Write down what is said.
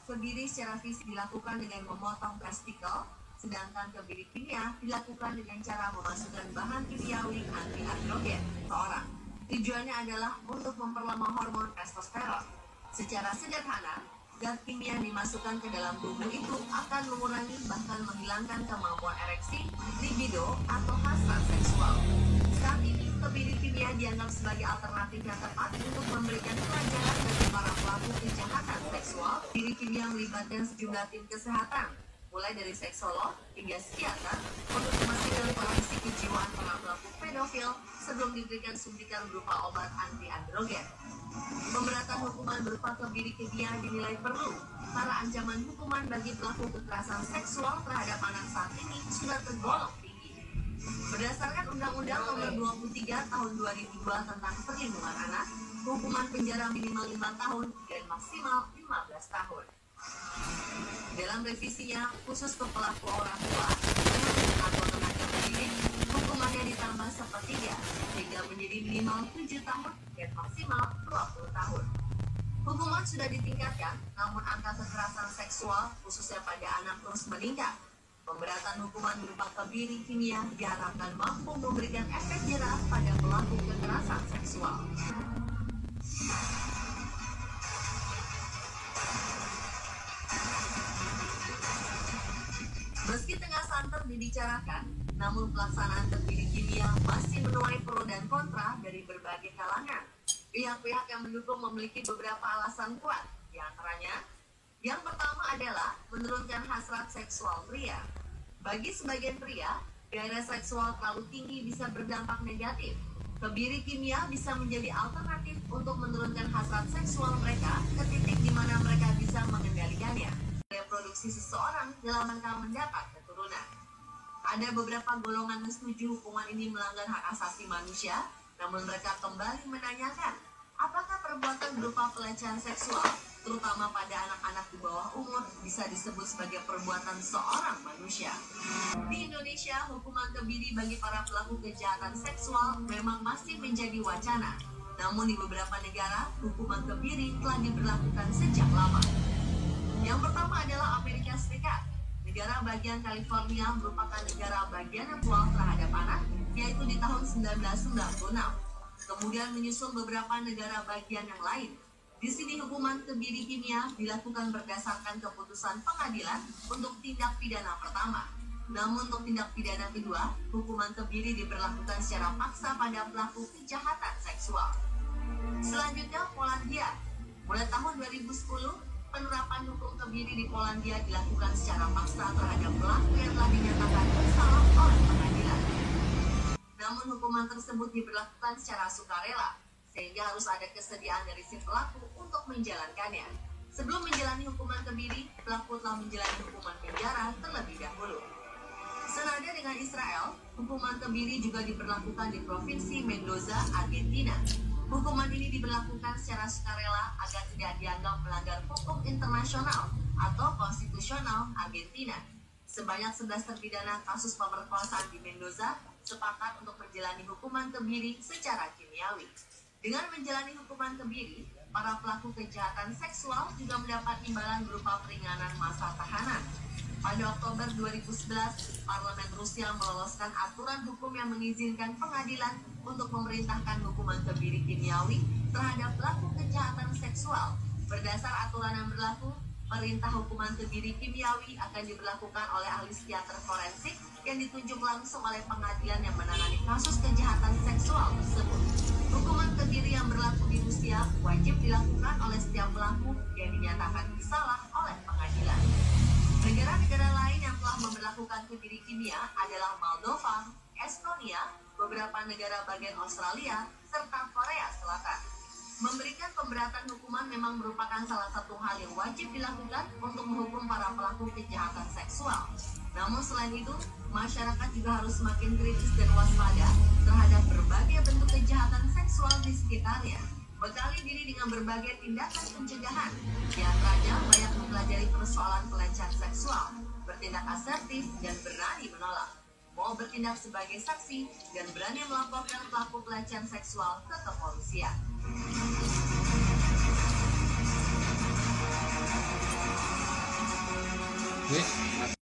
Kebiri secara fisik dilakukan dengan memotong testikel, sedangkan kebiri kimia dilakukan dengan cara memasukkan bahan kimiawi anti-androgen seorang. Tujuannya adalah untuk memperlama hormon testosteron. Secara sederhana, zat kimia yang dimasukkan ke dalam tubuh itu akan mengurangi bahkan menghilangkan kemampuan ereksi, libido, atau hasrat seksual. Saat ini, kebiri kimia dianggap sebagai alternatif yang tepat untuk memberikan pelajaran bagi para pelaku kejahatan seksual. Kebiri kimia melibatkan sejumlah tim kesehatan, mulai dari seksolog hingga psikiater, untuk memastikan kondisi kejiwaan para pelaku pedofil sebelum diberikan suntikan berupa obat anti-androgen. Pemberatan hukuman berupa kebiri kimia dinilai perlu, karena ancaman hukuman bagi pelaku kekerasan seksual terhadap anak saat ini sudah tergolong tinggi. Berdasarkan Undang-Undang Nomor 23 Tahun 2002 tentang Perlindungan Anak, hukuman penjara minimal 5 tahun dan maksimal 15 tahun. Dalam revisinya, khusus ke pelaku orang tua, atau tenaga pendidik, hukumannya ditambah sepertiga, sehingga menjadi minimal 7 tahun dan maksimal 20 tahun. Hukuman sudah ditingkatkan, namun angka kekerasan seksual, khususnya pada anak, terus meningkat. Pemberatan hukuman berupa kebiri kimia diharapkan mampu memberikan efek jerah pada pelaku kekerasan seksual. Meski tengah santer dibicarakan, namun pelaksanaan kebiri kimia masih menuai pro dan kontra dari berbagai kalangan. Pihak-pihak yang mendukung memiliki beberapa alasan kuat, di antaranya, yang pertama adalah menurunkan hasrat seksual pria. Bagi sebagian pria, gairah seksual terlalu tinggi bisa berdampak negatif. Kebiri kimia bisa menjadi alternatif untuk menurunkan hasrat seksual mereka ke titik di mana mereka bisa mengendalikannya. Reproduksi seseorang dalam rangka mendapat keturunan. Ada beberapa golongan yang setuju hukuman ini melanggar hak asasi manusia, namun mereka kembali menanyakan, apakah perbuatan berupa pelecehan seksual, terutama pada anak-anak di bawah umur, bisa disebut sebagai perbuatan seorang manusia. Di Indonesia, hukuman kebiri bagi para pelaku kejahatan seksual memang masih menjadi wacana. Namun di beberapa negara, hukuman kebiri telah diberlakukan sejak lama. Yang pertama adalah Amerika Serikat. Negara bagian California merupakan negara bagian seksual terhadap anak, yaitu di tahun 1996. Kemudian menyusul beberapa negara bagian yang lain. Di sini hukuman kebiri kimia dilakukan berdasarkan keputusan pengadilan untuk tindak pidana pertama. Namun untuk tindak pidana kedua, hukuman kebiri diberlakukan secara paksa pada pelaku kejahatan seksual. Selanjutnya, Polandia. Mulai tahun 2010, penerapan hukum kebiri di Polandia dilakukan secara paksa terhadap pelaku yang telah dinyatakan bersalah oleh pengadilan. Namun hukuman tersebut diberlakukan secara sukarela, sehingga harus ada kesediaan dari si pelaku untuk menjalankannya. Sebelum menjalani hukuman kebiri, pelaku telah menjalani hukuman penjara terlebih dahulu. Senada dengan Israel, hukuman kebiri juga diberlakukan di Provinsi Mendoza, Argentina. Hukuman ini diberlakukan secara sukarela agar tidak dianggap melanggar hukum internasional atau konstitusional Argentina. Sebanyak 11 terpidana kasus pemerkosaan di Mendoza sepakat untuk menjalani hukuman kebiri secara kimiawi. Dengan menjalani hukuman kebiri, para pelaku kejahatan seksual juga mendapat imbalan berupa peringanan masa tahanan. Pada Oktober 2011, Parlemen Rusia meloloskan aturan hukum yang mengizinkan pengadilan untuk memerintahkan hukuman kebiri kimiawi terhadap pelaku kejahatan seksual. Berdasar aturan yang berlaku, perintah hukuman kebiri kimiawi akan diberlakukan oleh ahli psikiater forensik yang ditunjuk langsung oleh pengadilan yang menangani kasus kejahatan seksual tersebut. Hukuman kebiri yang berlaku di Rusia wajib dilakukan oleh setiap pelaku yang dinyatakan bersalah oleh pengadilan. Negara-negara lain yang telah memberlakukan kebiri kimia adalah Moldova, Estonia, beberapa negara bagian Australia, serta Korea Selatan. Memberikan pemberatan hukuman memang merupakan salah satu hal yang wajib dilakukan untuk menghukum para pelaku kejahatan seksual. Namun selain itu, masyarakat juga harus semakin kritis dan waspada terhadap berbagai bentuk kejahatan seksual di sekitarnya. Bekali diri dengan berbagai tindakan pencegahan, di antaranya banyak mempelajari persoalan pelecehan seksual, bertindak asertif dan berani menolak, mau bertindak sebagai saksi dan berani melaporkan pelaku pelecehan seksual ke kepolisian. Wih.